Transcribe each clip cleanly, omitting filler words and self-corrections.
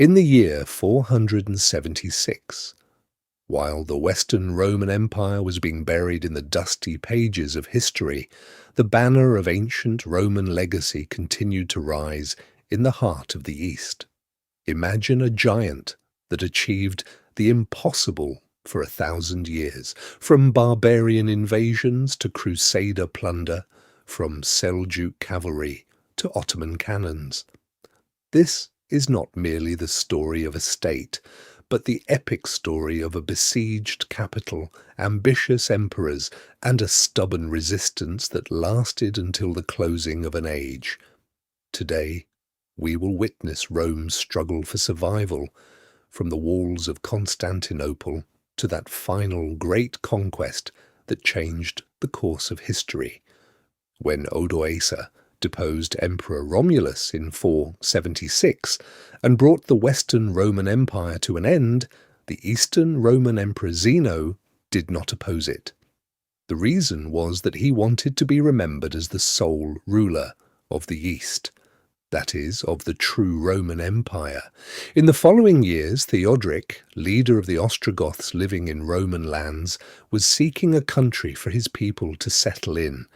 In the year 476, while the Western Roman Empire was being buried in the dusty pages of history, the banner of ancient Roman legacy continued to rise in the heart of the East. Imagine a giant that achieved the impossible for 1,000 years, from barbarian invasions to Crusader plunder, from Seljuk cavalry to Ottoman cannons. This is not merely the story of a state, but the epic story of a besieged capital, ambitious emperors, and a stubborn resistance that lasted until the closing of an age. Today, we will witness Rome's struggle for survival, from the walls of Constantinople to that final great conquest that changed the course of history. When Odoacer deposed Emperor Romulus in 476 and brought the Western Roman Empire to an end, the Eastern Roman Emperor Zeno did not oppose it. The reason was that he wanted to be remembered as the sole ruler of the East, that is, of the true Roman Empire. In the following years, Theodoric, leader of the Ostrogoths living in Roman lands, was seeking a country for his people to settle in,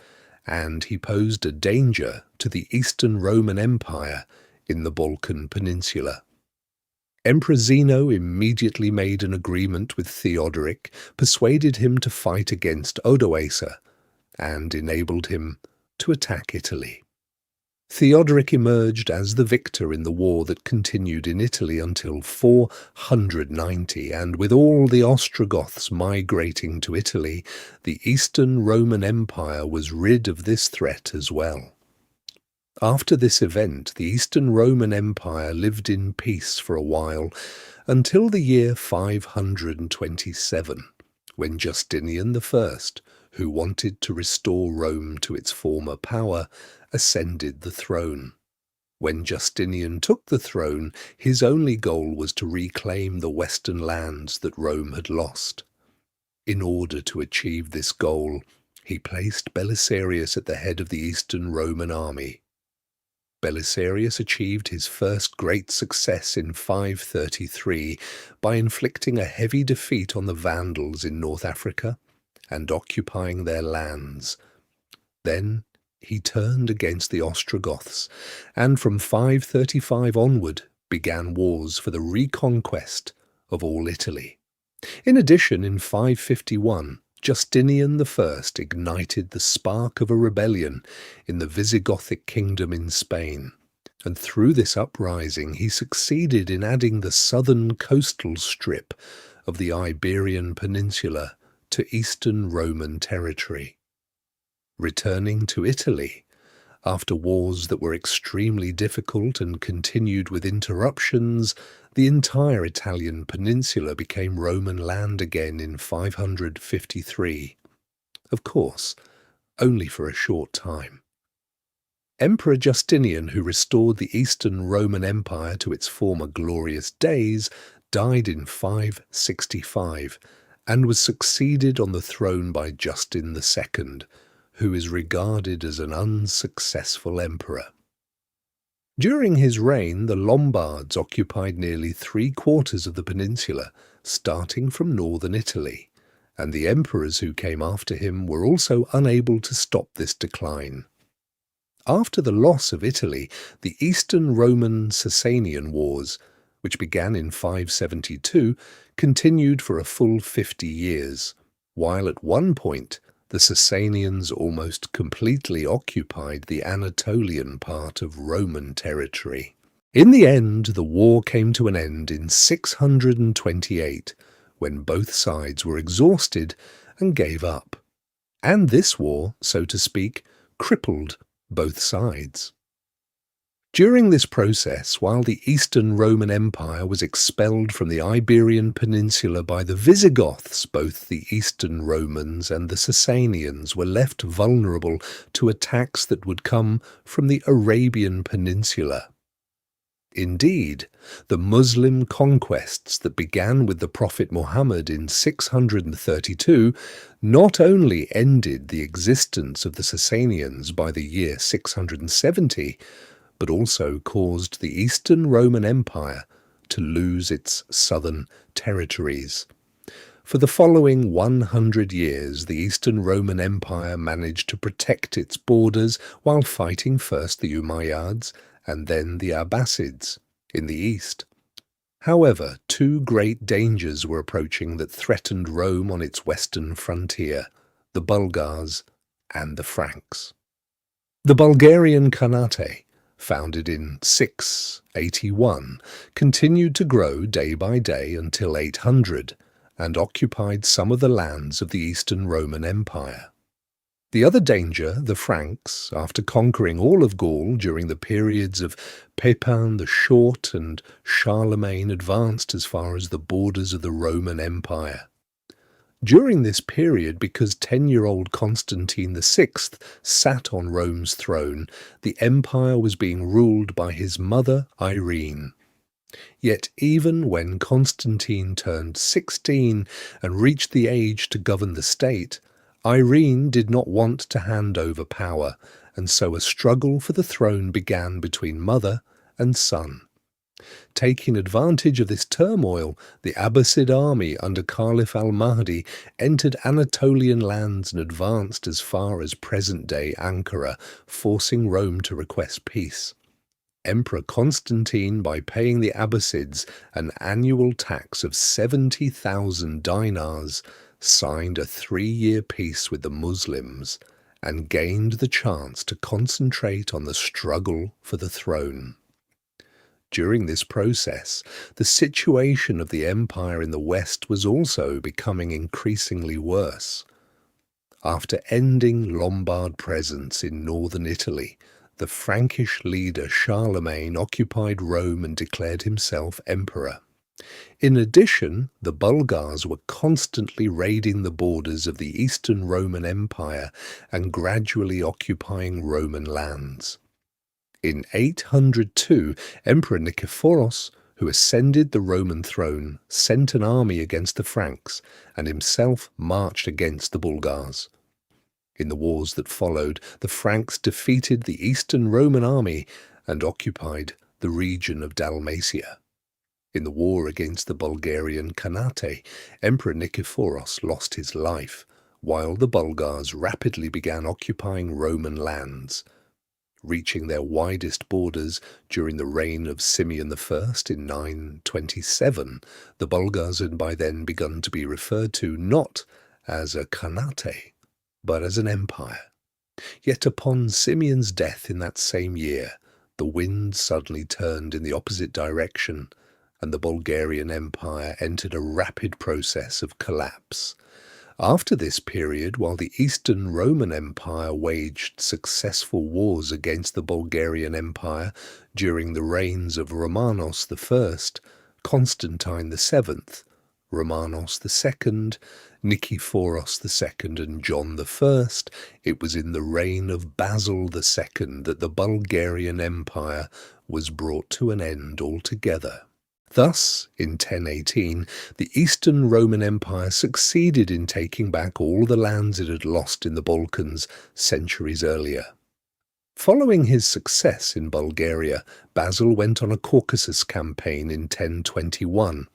and he posed a danger to the Eastern Roman Empire in the Balkan Peninsula. Emperor Zeno immediately made an agreement with Theodoric, persuaded him to fight against Odoacer, and enabled him to attack Italy. Theodoric emerged as the victor in the war that continued in Italy until 490, and with all the Ostrogoths migrating to Italy, the Eastern Roman Empire was rid of this threat as well. After this event, the Eastern Roman Empire lived in peace for a while, until the year 527, when Justinian I, who wanted to restore Rome to its former power, ascended the throne. When Justinian took the throne, his only goal was to reclaim the western lands that Rome had lost. In order to achieve this goal, he placed Belisarius at the head of the Eastern Roman army. Belisarius achieved his first great success in 533 by inflicting a heavy defeat on the Vandals in North Africa and occupying their lands. Then he turned against the Ostrogoths, and from 535 onward began wars for the reconquest of all Italy. In addition, in 551, Justinian I ignited the spark of a rebellion in the Visigothic kingdom in Spain, and through this uprising he succeeded in adding the southern coastal strip of the Iberian Peninsula to Eastern Roman territory. Returning to Italy, after wars that were extremely difficult and continued with interruptions, the entire Italian peninsula became Roman land again in 553. Of course, only for a short time. Emperor Justinian, who restored the Eastern Roman Empire to its former glorious days, died in 565 and was succeeded on the throne by Justin II, who is regarded as an unsuccessful emperor. During his reign, the Lombards occupied nearly 3/4 of the peninsula, starting from northern Italy, and the emperors who came after him were also unable to stop this decline. After the loss of Italy, the Eastern Roman Sasanian Wars, which began in 572, continued for a full 50 years, while at one point the Sasanians almost completely occupied the Anatolian part of Roman territory. In the end, the war came to an end in 628, when both sides were exhausted and gave up. And this war, so to speak, crippled both sides. During this process, while the Eastern Roman Empire was expelled from the Iberian Peninsula by the Visigoths, both the Eastern Romans and the Sasanians were left vulnerable to attacks that would come from the Arabian Peninsula. Indeed, the Muslim conquests that began with the Prophet Muhammad in 632 not only ended the existence of the Sasanians by the year 670, but also caused the Eastern Roman Empire to lose its southern territories. For the following 100 years, the Eastern Roman Empire managed to protect its borders while fighting first the Umayyads and then the Abbasids in the east. However, two great dangers were approaching that threatened Rome on its western frontier: the Bulgars and the Franks. The Bulgarian Khanate, founded in 681, continued to grow day by day until 800, and occupied some of the lands of the Eastern Roman Empire. The other danger, the Franks, after conquering all of Gaul during the periods of Pepin the Short and Charlemagne, advanced as far as the borders of the Roman Empire. During this period, because 10-year-old Constantine VI sat on Rome's throne, the empire was being ruled by his mother Irene. Yet even when Constantine turned 16 and reached the age to govern the state, Irene did not want to hand over power, and so a struggle for the throne began between mother and son. Taking advantage of this turmoil, the Abbasid army under Caliph al-Mahdi entered Anatolian lands and advanced as far as present-day Ankara, forcing Rome to request peace. Emperor Constantine, by paying the Abbasids an annual tax of 70,000 dinars, signed a 3-year peace with the Muslims and gained the chance to concentrate on the struggle for the throne. During this process, the situation of the empire in the west was also becoming increasingly worse. After ending Lombard presence in northern Italy, the Frankish leader Charlemagne occupied Rome and declared himself emperor. In addition, the Bulgars were constantly raiding the borders of the Eastern Roman Empire and gradually occupying Roman lands. In 802, Emperor Nikephoros, who ascended the Roman throne, sent an army against the Franks and himself marched against the Bulgars. In the wars that followed, the Franks defeated the Eastern Roman army and occupied the region of Dalmatia. In the war against the Bulgarian Khanate, Emperor Nikephoros lost his life, while the Bulgars rapidly began occupying Roman lands. Reaching their widest borders during the reign of Simeon I in 927, the Bulgars had by then begun to be referred to not as a Khanate, but as an empire. Yet upon Simeon's death in that same year, the wind suddenly turned in the opposite direction, and the Bulgarian Empire entered a rapid process of collapse. After this period, while the Eastern Roman Empire waged successful wars against the Bulgarian Empire during the reigns of Romanos I, Constantine VII, Romanos II, Nikephoros II and John I, it was in the reign of Basil II that the Bulgarian Empire was brought to an end altogether. Thus, in 1018, the Eastern Roman Empire succeeded in taking back all the lands it had lost in the Balkans centuries earlier. Following his success in Bulgaria, Basil went on a Caucasus campaign in 1021,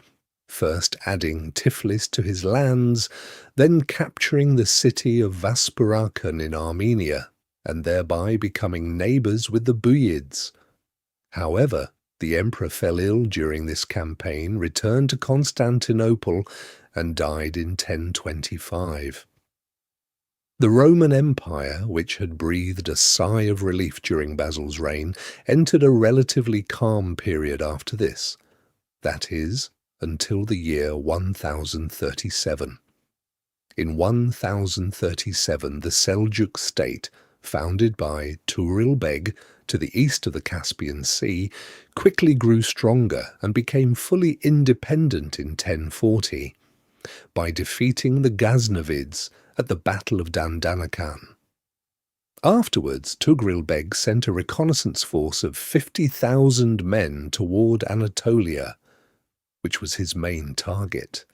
first adding Tiflis to his lands, then capturing the city of Vaspurakan in Armenia, and thereby becoming neighbours with the Buyids. However, the emperor fell ill during this campaign, returned to Constantinople, and died in 1025. The Roman Empire, which had breathed a sigh of relief during Basil's reign, entered a relatively calm period after this, that is, until the year 1037. In 1037, the Seljuk state, founded by Tuğrul Beg to the east of the Caspian Sea, quickly grew stronger and became fully independent in 1040 by defeating the Ghaznavids at the Battle of Dandanakan. Afterwards, Tuğrul Beg sent a reconnaissance force of 50,000 men toward Anatolia, which was his main target.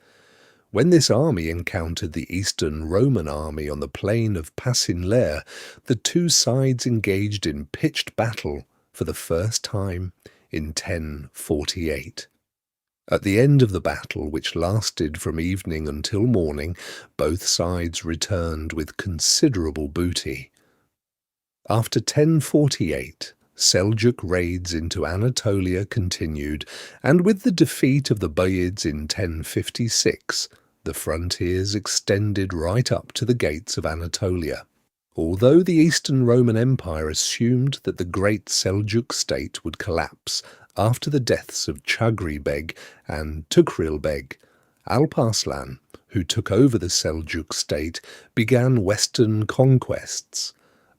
When this army encountered the Eastern Roman army on the plain of Passinler, the two sides engaged in pitched battle for the first time in 1048. At the end of the battle, which lasted from evening until morning, both sides returned with considerable booty. After 1048, Seljuk raids into Anatolia continued, and with the defeat of the Buyids in 1056, the frontiers extended right up to the gates of Anatolia. Although the Eastern Roman Empire assumed that the great Seljuk state would collapse after the deaths of Chagri Beg and Tukril Beg, Alp Arslan, who took over the Seljuk state, began western conquests.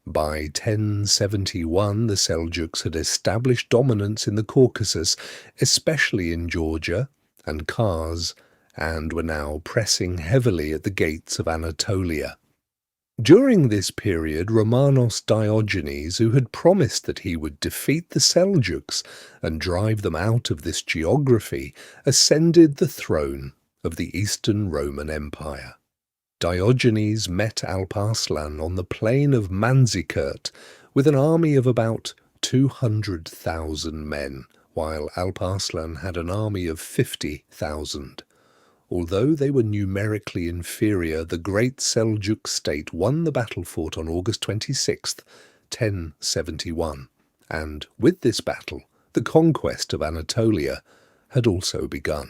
By 1071, the Seljuks had established dominance in the Caucasus, especially in Georgia and Kars, and were now pressing heavily at the gates of Anatolia. During this period, Romanos Diogenes, who had promised that he would defeat the Seljuks and drive them out of this geography, ascended the throne of the Eastern Roman Empire. Diogenes met Alp Arslan on the plain of Manzikert with an army of about 200,000 men, while Alp Arslan had an army of 50,000. Although they were numerically inferior, the great Seljuk state won the battle fought on August 26, 1071, and with this battle, the conquest of Anatolia had also begun.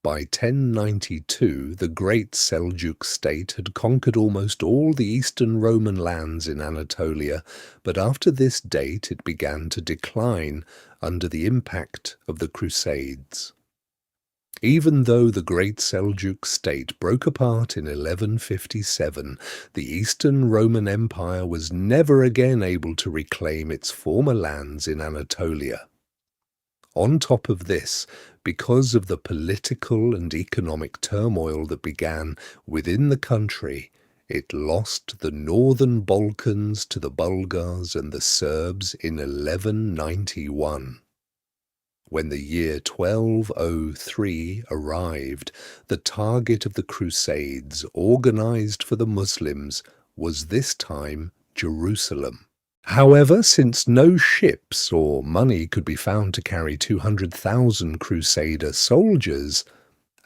By 1092, the great Seljuk state had conquered almost all the eastern Roman lands in Anatolia, but after this date it began to decline under the impact of the Crusades. Even though the great Seljuk state broke apart in 1157, the Eastern Roman Empire was never again able to reclaim its former lands in Anatolia. On top of this, because of the political and economic turmoil that began within the country, it lost the northern Balkans to the Bulgars and the Serbs in 1191. When the year 1203 arrived, the target of the Crusades, organized for the Muslims, was this time Jerusalem. However, since no ships or money could be found to carry 200,000 Crusader soldiers,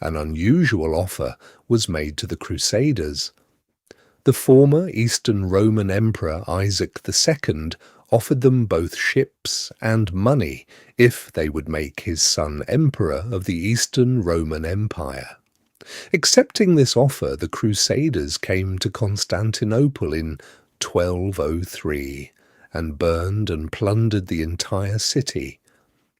an unusual offer was made to the Crusaders. The former Eastern Roman Emperor Isaac II offered them both ships and money if they would make his son emperor of the Eastern Roman Empire. Accepting this offer, the Crusaders came to Constantinople in 1203 and burned and plundered the entire city.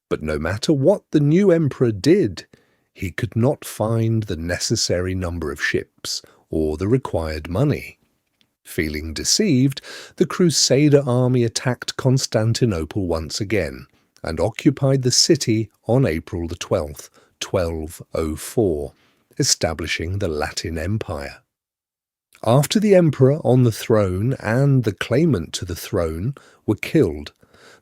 But no matter what the new emperor did, he could not find the necessary number of ships or the required money. Feeling deceived, the Crusader army attacked Constantinople once again and occupied the city on April 12, 1204, establishing the Latin Empire. After the emperor on the throne and the claimant to the throne were killed,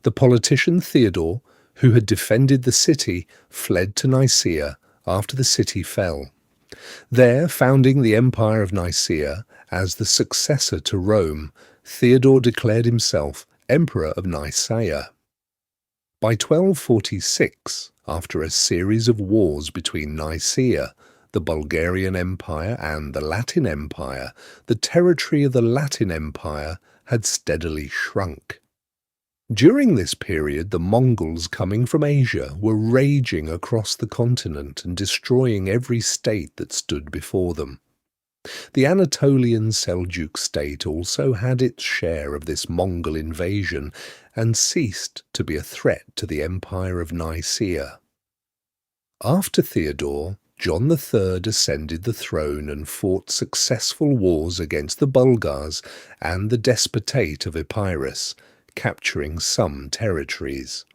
the politician Theodore, who had defended the city, fled to Nicaea after the city fell. There, founding the Empire of Nicaea as the successor to Rome, Theodore declared himself Emperor of Nicaea. By 1246, after a series of wars between Nicaea, the Bulgarian Empire and the Latin Empire, the territory of the Latin Empire had steadily shrunk. During this period, the Mongols coming from Asia were raging across the continent and destroying every state that stood before them. The Anatolian Seljuk state also had its share of this Mongol invasion and ceased to be a threat to the Empire of Nicaea. After Theodore, John III ascended the throne and fought successful wars against the Bulgars and the Despotate of Epirus, capturing some territories.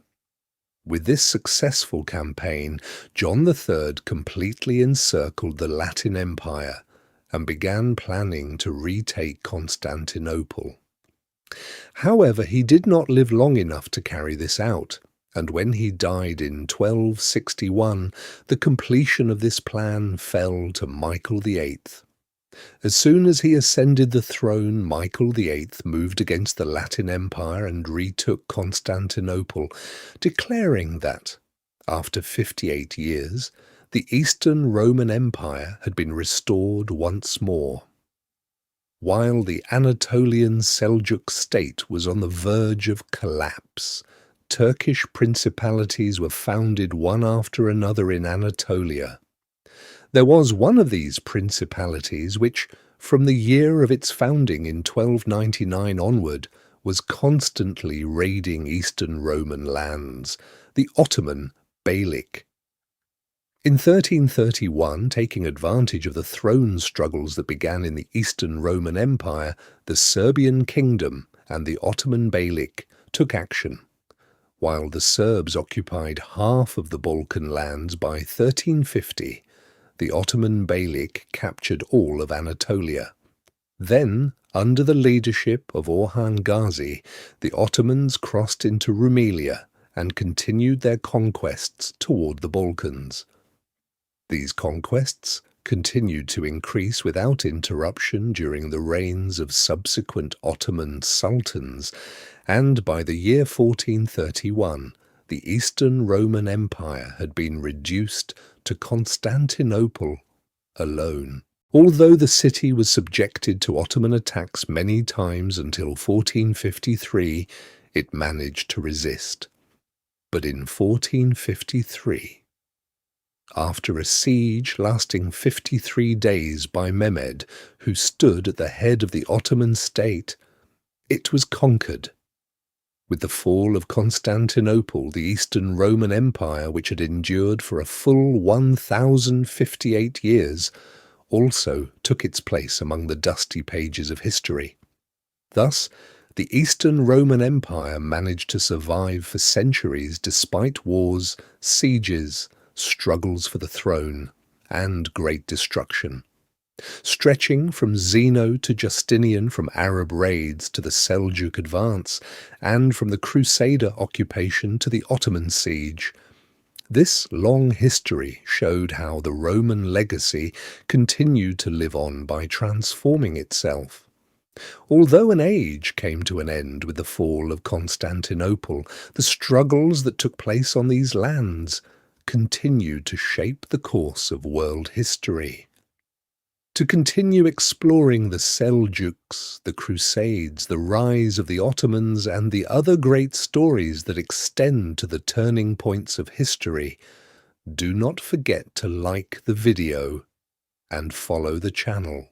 With this successful campaign, John III completely encircled the Latin Empire and began planning to retake Constantinople. However, he did not live long enough to carry this out, and when he died in 1261, the completion of this plan fell to Michael VIII. As soon as he ascended the throne, Michael VIII moved against the Latin Empire and retook Constantinople, declaring that, After 58 years, the Eastern Roman Empire had been restored once more. While the Anatolian Seljuk state was on the verge of collapse, Turkish principalities were founded one after another in Anatolia. There was one of these principalities which, from the year of its founding in 1299 onward, was constantly raiding Eastern Roman lands, the Ottoman Beylik. In 1331, taking advantage of the throne struggles that began in the Eastern Roman Empire, the Serbian kingdom and the Ottoman Beylik took action. While the Serbs occupied half of the Balkan lands by 1350, the Ottoman Beylik captured all of Anatolia. Then, under the leadership of Orhan Gazi, the Ottomans crossed into Rumelia and continued their conquests toward the Balkans. These conquests continued to increase without interruption during the reigns of subsequent Ottoman sultans, and by the year 1431, the Eastern Roman Empire had been reduced to Constantinople alone. Although the city was subjected to Ottoman attacks many times until 1453, it managed to resist. But in 1453, after a siege lasting 53 days by Mehmed, who stood at the head of the Ottoman state, it was conquered. With the fall of Constantinople, the Eastern Roman Empire, which had endured for a full 1058 years, also took its place among the dusty pages of history. Thus, the Eastern Roman Empire managed to survive for centuries despite wars, sieges, struggles for the throne, and great destruction. Stretching from Zeno to Justinian, from Arab raids to the Seljuk advance, and from the Crusader occupation to the Ottoman siege, this long history showed how the Roman legacy continued to live on by transforming itself. Although an age came to an end with the fall of Constantinople, the struggles that took place on these lands continued to shape the course of world history. To continue exploring the Seljuks, the Crusades, the rise of the Ottomans, and the other great stories that extend to the turning points of history, do not forget to like the video and follow the channel.